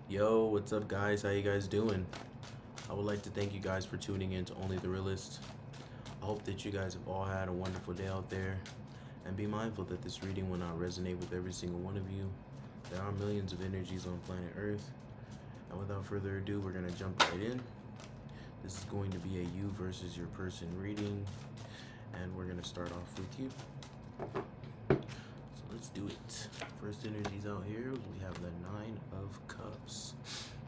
Yo, what's up, guys? How you guys doing? I would like to thank you guys for tuning in to Only the Realist. I hope that you guys have all had a wonderful day out there, and be mindful that this reading will not resonate with every single one of you. There are millions of energies on planet Earth, and without further ado, we're gonna jump right in. This is going to be a you versus your person reading, and we're gonna start off with you. So let's do it. First energies out here, we have the Nine of Cups.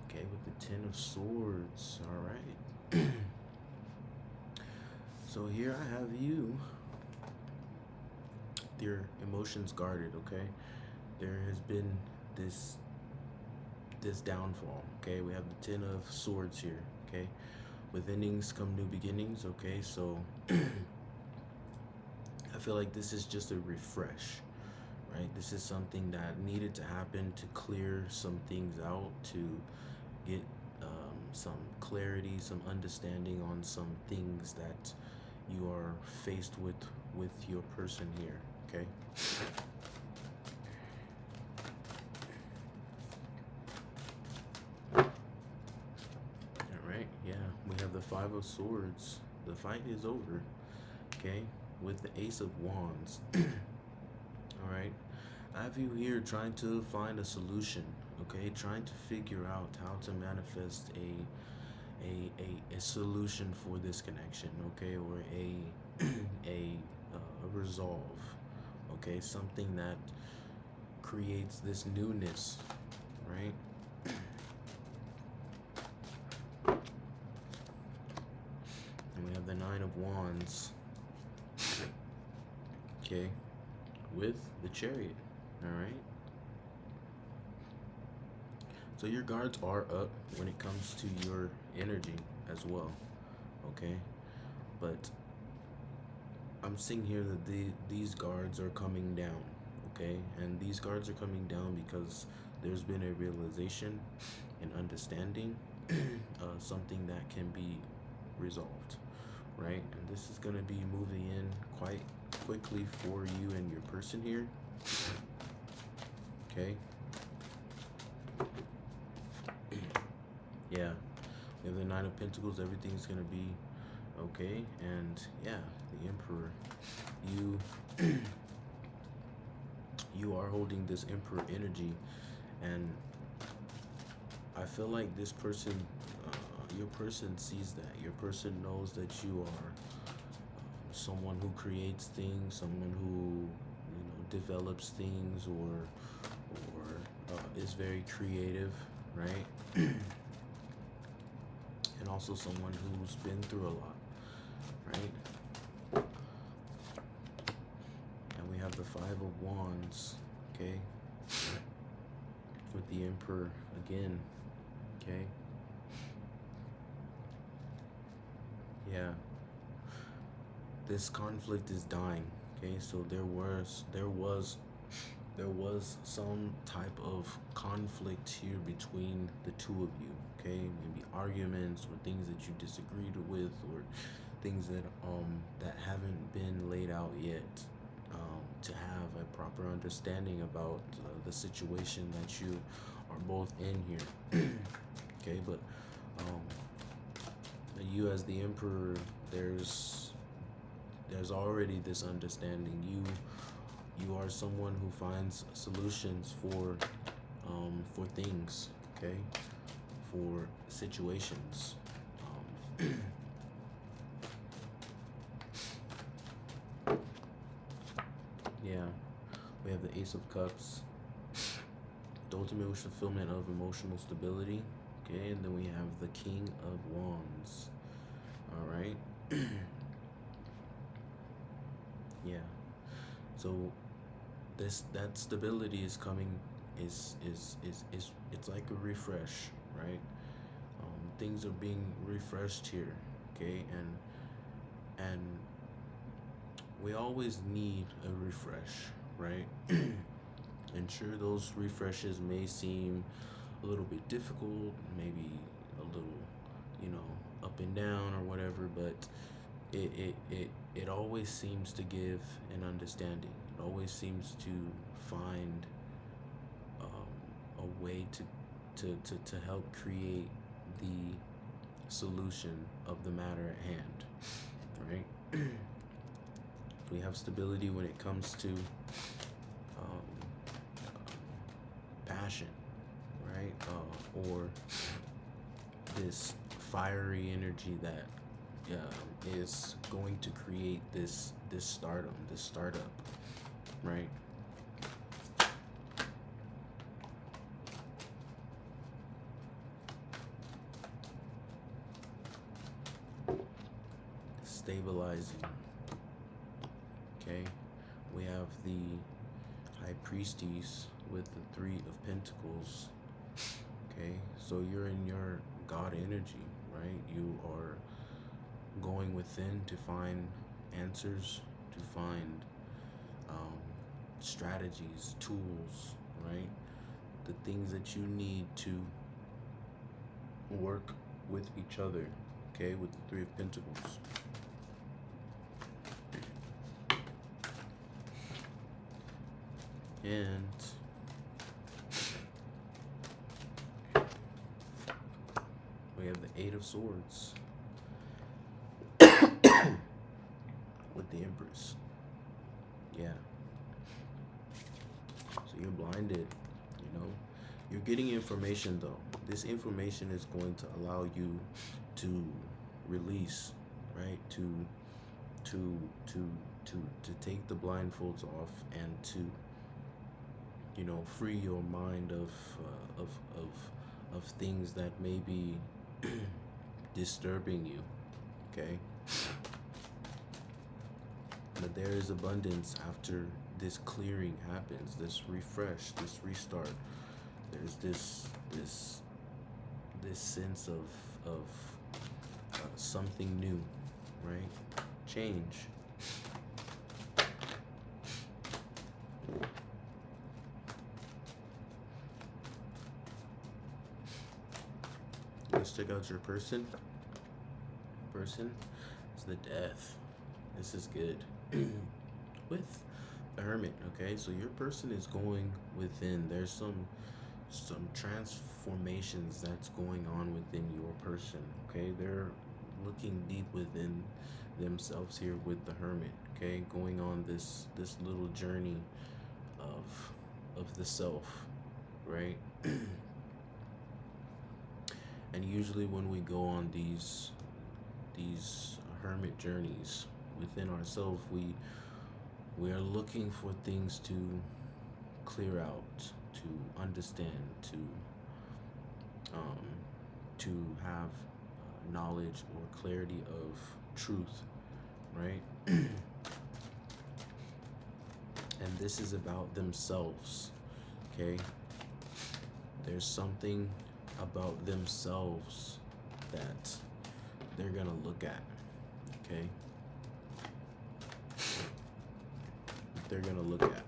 Okay, with the Ten of Swords. All right. So here I have you. Your emotions guarded. Okay, there has been this downfall. Okay, we have the Ten of Swords here. Okay, with endings come new beginnings. Okay, so I feel like this is just a refresh, right? This is something that needed to happen to clear some things out, to get some clarity, some understanding on some things that you are faced with your person here. Okay. All right. Yeah, we have the Five of Swords. The fight is over. Okay, with the Ace of Wands. All right. I have you here trying to find a solution, okay? Trying to figure out how to manifest a solution for this connection, okay? Or a resolve, okay? Something that creates this newness, right? And we have the Nine of Wands, okay? With the Chariot. All right. So your guards are up when it comes to your energy as well. Okay. But I'm seeing here that these guards are coming down. Okay. And these guards are coming down because there's been a realization and understanding, something that can be resolved. Right. And this is going to be moving in quite quickly for you and your person here. Okay. Yeah, we have the Nine of Pentacles. Everything's gonna be okay. And yeah, the Emperor. You are holding this Emperor energy, and I feel like this person, your person sees that. Your person knows that you are someone who creates things, someone who develops things, or is very creative, right? And also someone who's been through a lot, right? And we have the Five of Wands, okay? With the Emperor again, okay? Yeah. This conflict is dying, okay? So there was some type of conflict here between the two of you, okay? Maybe arguments or things that you disagreed with, or things that haven't been laid out yet, to have a proper understanding about the situation that you are both in here. Okay, but you as the Emperor, there's already this understanding. You are someone who finds solutions for things, okay, for situations. Yeah, we have the Ace of Cups, the ultimate fulfillment of emotional stability. Okay, and then we have the King of Wands. All right. Yeah. So that stability is coming, is it's like a refresh, right? Things are being refreshed here, okay? And we always need a refresh, right? And sure, those refreshes may seem a little bit difficult, maybe a little, up and down or whatever, but it always seems to give an understanding. It always seems to find a way to help create the solution of the matter at hand, right? We have stability when it comes to passion, right? Or this fiery energy that is going to create this stardom, this startup, right? Stabilizing. Okay, we have the High Priestess with the Three of Pentacles. Okay, so you're in your God energy, right? You are going within to find answers, to find strategies, tools, right? The things that you need to work with each other, okay, with the Three of Pentacles. And we have the Eight of Swords with the Empress. Yeah. So you're blinded, you know. You're getting information though. This information is going to allow you to release, right? To take the blindfolds off and to, you know, free your mind of things that may be disturbing you, okay? But there is abundance after this clearing happens, this refresh, this restart. There's this sense of something new, right? Change. Let's check out your person. Person is the Death. This is good. With the Hermit, okay? So your person is going within. There's some transformations that's going on within your person, okay? They're looking deep within themselves here with the Hermit, okay? Going on this little journey of the self, right? And usually when we go on these hermit journeys within ourselves, we are looking for things to clear out, to understand, to have knowledge or clarity of truth, right? And this is about themselves, okay? There's something about themselves that they're gonna look at, okay? They're gonna look at.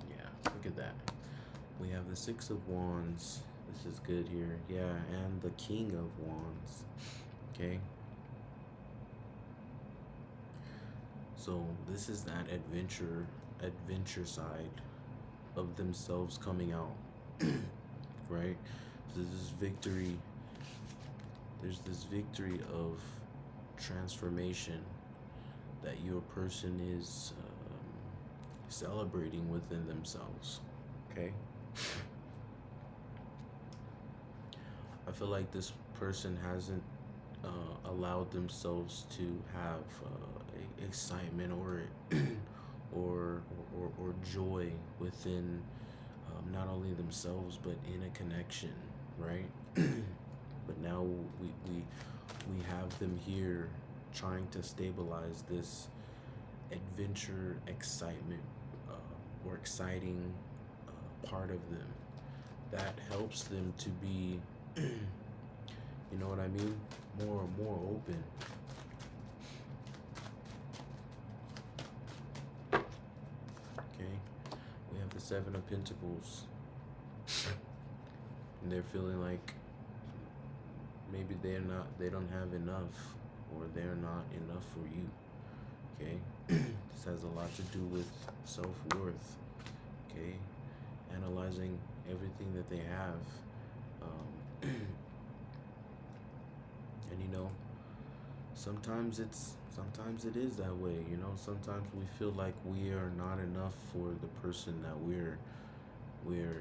Yeah, look at that. We have the Six of Wands. This is good here. Yeah, and the King of Wands, okay? So this is that adventure side of themselves coming out. Right? So there's this victory. There's this victory of transformation that your person is celebrating within themselves. Okay? I feel like this person hasn't allowed themselves to have excitement or joy within not only themselves but in a connection, right? But now we have them here trying to stabilize this adventure, excitement, or exciting part of them that helps them to be, you know what I mean, more open. Okay, we have the Seven of Pentacles, and they're feeling like maybe they don't have enough, or they're not enough for you. Okay, this has a lot to do with self-worth. Okay, analyzing everything that they have. And sometimes it is that way. Sometimes we feel like we are not enough for the person that we're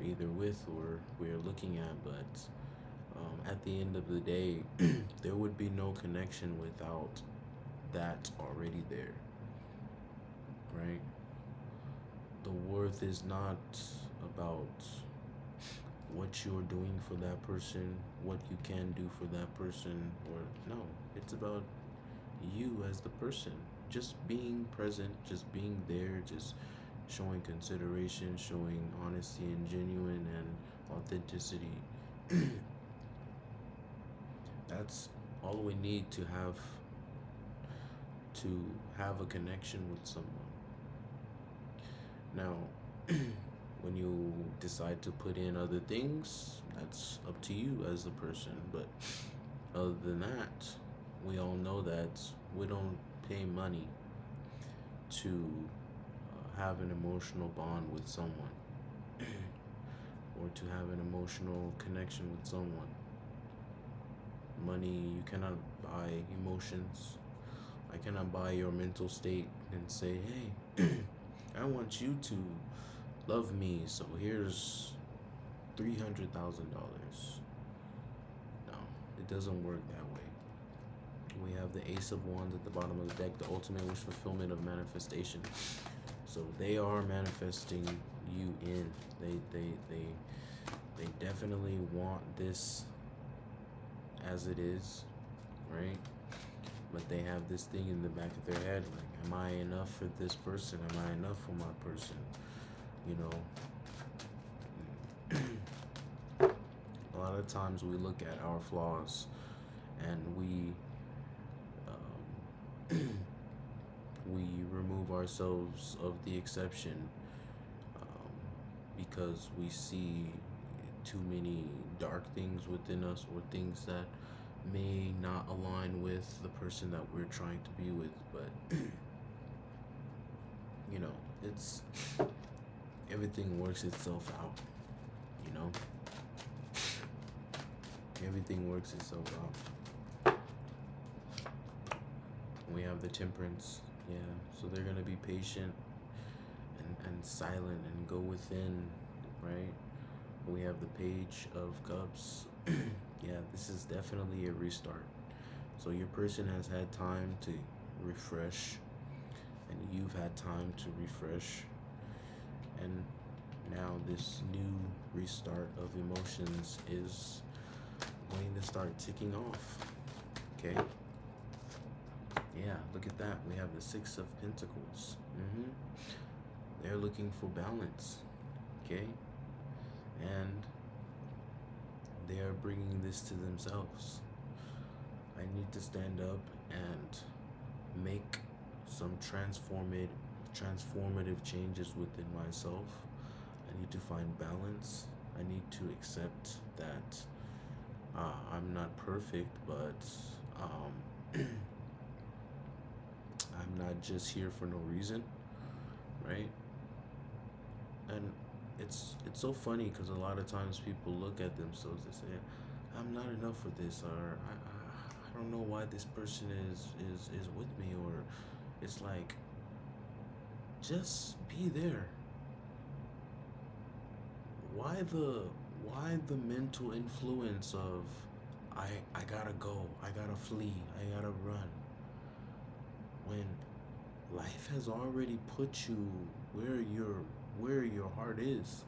either with or we're looking at. But at the end of the day, there would be no connection without that already there, right? The worth is not about what you're doing for that person, what you can do for that person, or no, it's about you as the person. Just being present, just being there, just showing consideration, showing honesty and genuine and authenticity. That's all we need to have a connection with someone. Now, when you decide to put in other things, that's up to you as the person. But other than that, we all know that we don't pay money to have an emotional bond with someone or to have an emotional connection with someone. Money, you cannot buy emotions. I cannot buy your mental state and say, hey, I want you to love me, so here's $300,000. No, it doesn't work that way. We have the Ace of Wands at the bottom of the deck, the ultimate wish fulfillment of manifestation. So they are manifesting you in. They definitely want this as it is, right? But they have this thing in the back of their head, like, am I enough for this person? Am I enough for my person? A lot of times we look at our flaws and we remove ourselves of the exception because we see too many dark things within us or things that may not align with the person that we're trying to be with. But it's everything works itself out. Everything works itself out. We have the Temperance, so they're gonna be patient and silent and go within, right? We have the Page of Cups. This is definitely a restart. So your person has had time to refresh, and you've had time to refresh, and now this new restart of emotions is going to start ticking off. Okay, look at that. We have the Six of Pentacles. They're looking for balance. Okay, and they are bringing this to themselves. I need to stand up and make some transformative changes within myself. I need to find balance. I need to accept that I'm not perfect, but I'm not just here for no reason, right? And it's so funny because a lot of times people look at themselves and say, I'm not enough for this, or I don't know why this person is with me, or it's like, just be there. Why the mental influence of I gotta go, I gotta flee, I gotta run, when life has already put you where your heart is?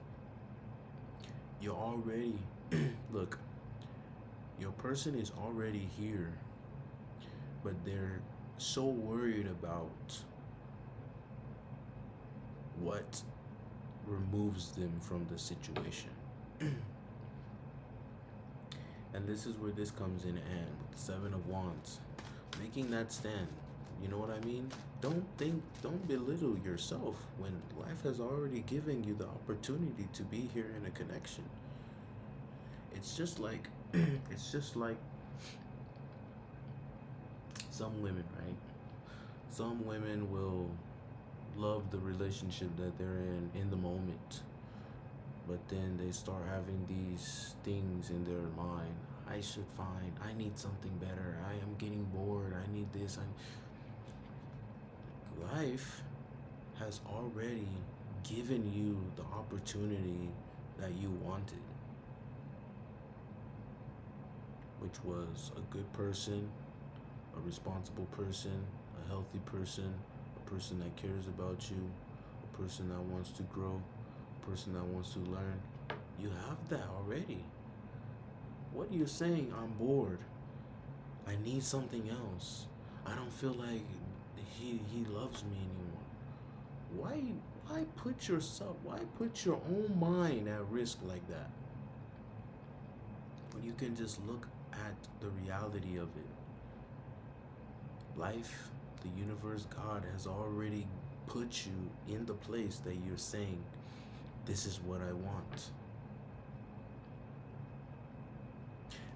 You're already look, your person is already here, but they're so worried about what removes them from the situation. And this is where this comes in hand with the Seven of Wands. Making that stand. You know what I mean? Don't belittle yourself when life has already given you the opportunity to be here in a connection. It's just like some women, right? Some women will love the relationship that they're in the moment. but then they start having these things in their mind. I need something better. I am getting bored. I need this. Life has already given you the opportunity that you wanted, which was a good person, a responsible person, a healthy person, a person that cares about you, a person that wants to grow, a person that wants to learn. You have that already. What you're saying, I'm bored. I need something else. I don't feel like he loves me anymore. Why put your own mind at risk like that? When you can just look at the reality of it. Life, the universe, God has already put you in the place that you're saying, this is what I want.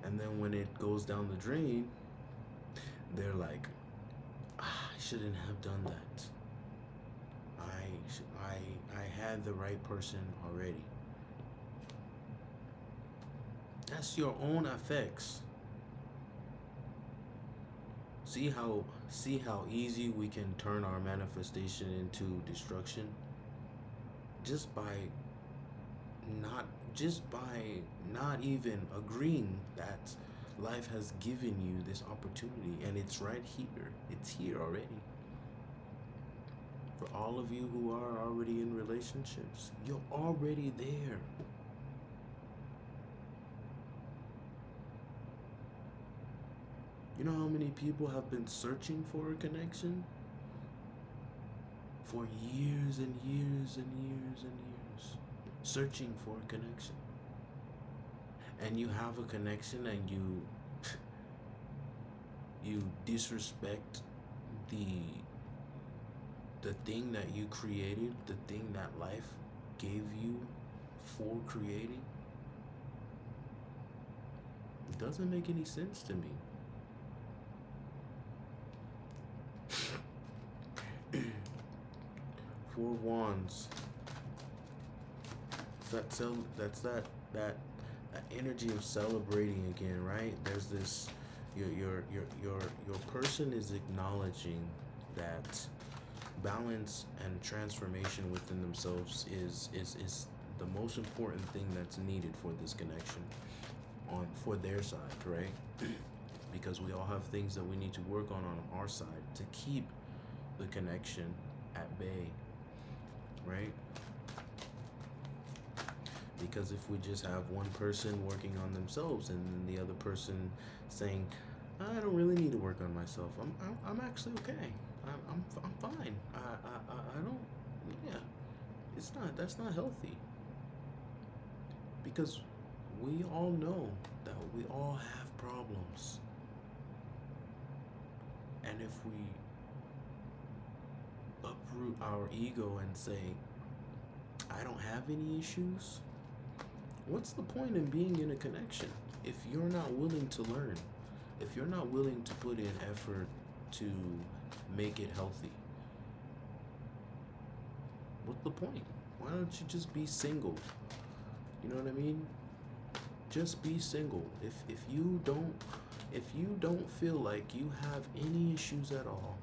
And then when it goes down the drain, they're like, I shouldn't have done that. I had the right person already. That's your own effects. See how easy we can turn our manifestation into destruction just by not even agreeing that life has given you this opportunity, and it's right here. It's here already. For all of you who are already in relationships, you're already there. You know how many people have been searching for a connection? For years and years and years and years. Searching for a connection. And you have a connection and you disrespect the thing that you created, the thing that life gave you for creating. It doesn't make any sense to me. Four of Wands. That's that energy of celebrating again, right? There's this your person is acknowledging that balance and transformation within themselves is the most important thing that's needed for this connection for their side, right? Because we all have things that we need to work on our side to keep the connection at bay, right? Because if we just have one person working on themselves and then the other person saying, I don't really need to work on myself. I'm actually okay. I'm fine. I don't. Yeah, that's not healthy. Because we all know that we all have problems, and if we uproot our ego and say, I don't have any issues, what's the point in being in a connection if you're not willing to learn? If you're not willing to put in effort to make it healthy? What's the point? Why don't you just be single? You know what I mean? Just be single. If you don't feel like you have any issues at all,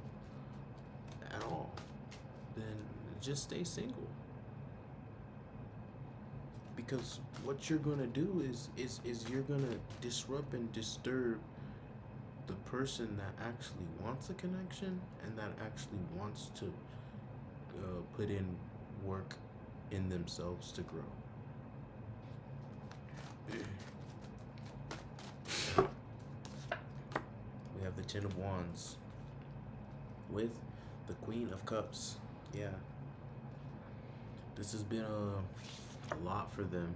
then just stay single. Because what you're gonna do is you're gonna disrupt and disturb the person that actually wants a connection and that actually wants to put in work in themselves to grow. We have the Ten of Wands with the Queen of Cups. Yeah. This has been a lot for them,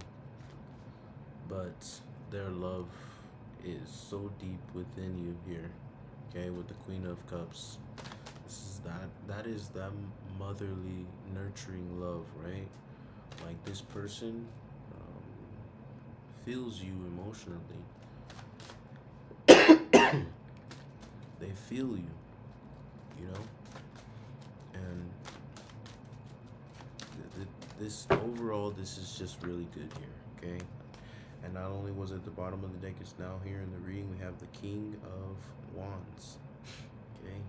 but their love is so deep within you here. Okay, with the Queen of Cups. That is that motherly, nurturing love, right? Like this person feels you emotionally. They feel you, you know? And this overall, this is just really good here, okay? And not only was it the bottom of the deck, it's now here in the reading. We have the King of Wands, okay?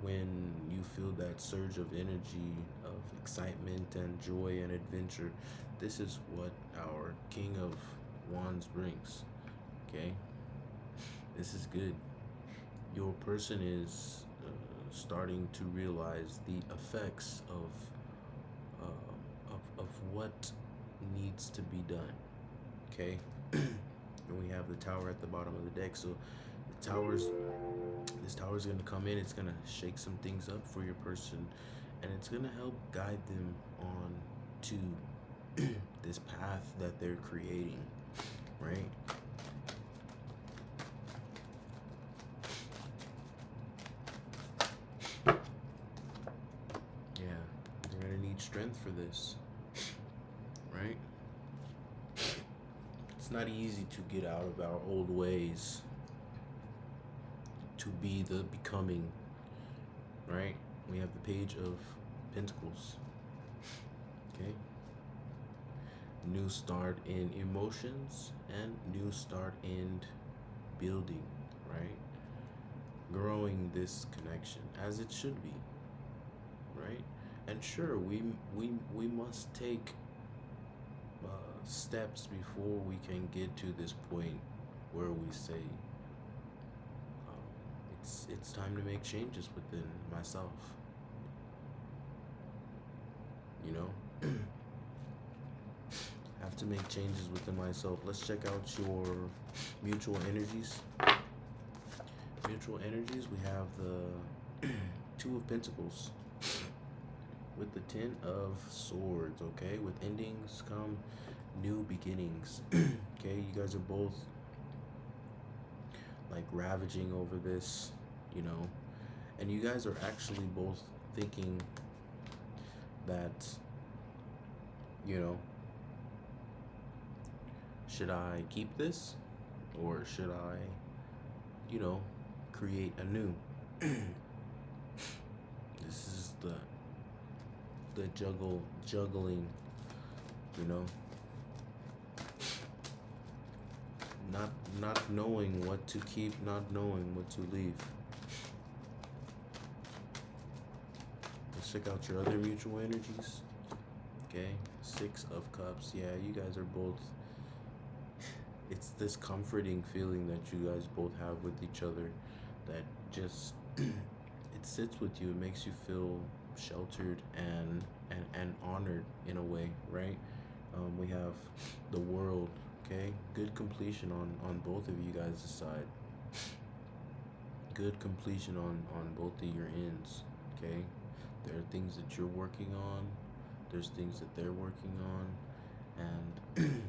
When you feel that surge of energy, of excitement and joy and adventure, this is what our King of Wands brings, okay? This is good. Your person is starting to realize the effects of what needs to be done, okay? And we have the Tower at the bottom of the deck. So the this tower is going to come in. It's going to shake some things up for your person, and it's going to help guide them on to this path that they're creating, right? Yeah, they're going to need strength for this, right? It's not easy to get out of our old ways, to be the becoming, right? We have the Page of Pentacles, okay? New start in emotions and new start in building, right? Growing this connection as it should be, right? And sure, we must take steps before we can get to this point where we say, it's time to make changes within myself, you know? Have to make changes within myself. Let's check out your mutual energies. Mutual energies, we have the Two of Pentacles with the Ten of Swords, okay? With endings come new beginnings, okay? You guys are both like ravaging over this, you know, and you guys are actually both thinking that, you know, should I keep this or should I, you know, create a new? This is the juggling, you know, not knowing what to keep, not knowing what to leave. Let's check out your other mutual energies. Okay, Six of Cups. Yeah, you guys are both, it's this comforting feeling that you guys both have with each other that just it sits with you. It makes you feel sheltered and honored in a way, right? We have the World. Okay, good completion on both of you guys' side. Good completion on both of your ends. Okay, there are things that you're working on, there's things that they're working on, and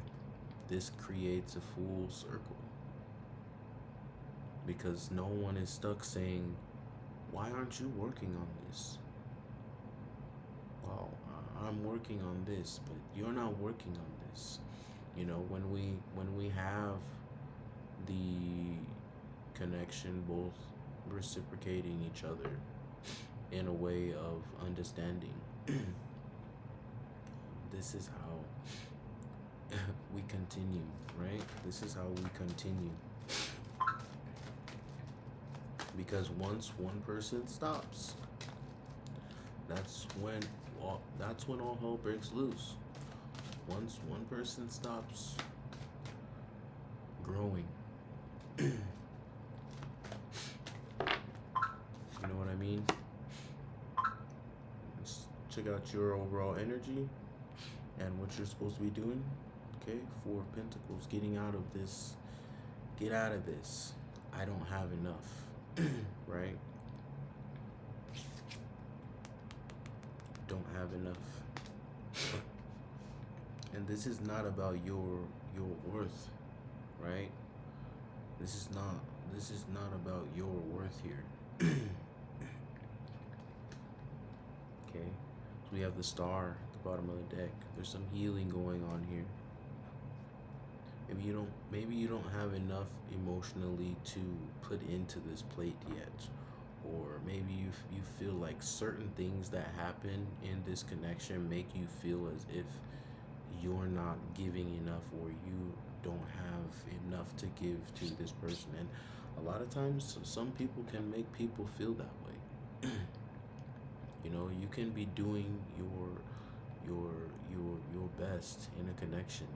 this creates a full circle, because no one is stuck saying, why aren't you working on this? Well, I'm working on this, but you're not working on this. You know, when we have the connection, both reciprocating each other in a way of understanding, this is how we continue, right? This is how we continue. Because once one person stops, that's when all hell breaks loose. Once one person stops growing, you know what I mean? Let's check out your overall energy and what you're supposed to be doing. Okay, Four of Pentacles, getting out of this. Get out of this. I don't have enough, right? Don't have enough. And this is not about your worth, right? This is not about your worth here. Okay, so we have the Star at the bottom of the deck. There's some healing going on here. Maybe you don't have enough emotionally to put into this plate yet, or maybe you feel like certain things that happen in this connection make you feel as if you're not giving enough, or you don't have enough to give to this person. And a lot of times some people can make people feel that way. You know, you can be doing your best in a connection,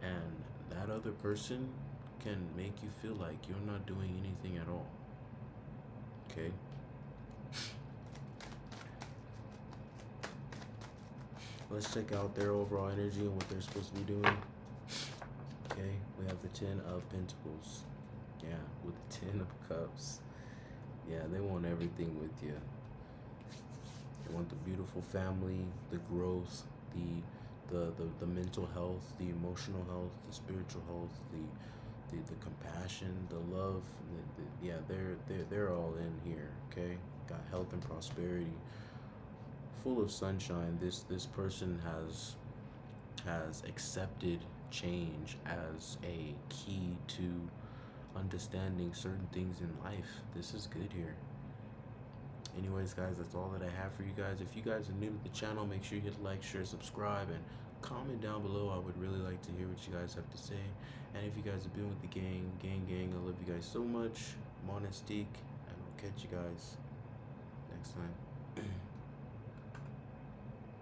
and that other person can make you feel like you're not doing anything at all. Okay? Let's check out their overall energy and what they're supposed to be doing. Okay, we have the Ten of Pentacles. Yeah, with the Ten of Cups. Yeah, they want everything with you. They want the beautiful family, the growth, the mental health, the emotional health, the spiritual health, the compassion, the love. Yeah, they're all in here. Okay, got health and prosperity, full of sunshine. This person has accepted change as a key to understanding certain things in life. This is good here. Anyways, guys, that's all that I have for you guys. If you guys are new to the channel, make sure you hit like, share, subscribe, and comment down below. I would really like to hear what you guys have to say. And if you guys have been with the gang, I love you guys so much. Monistique, and I'll catch you guys next time.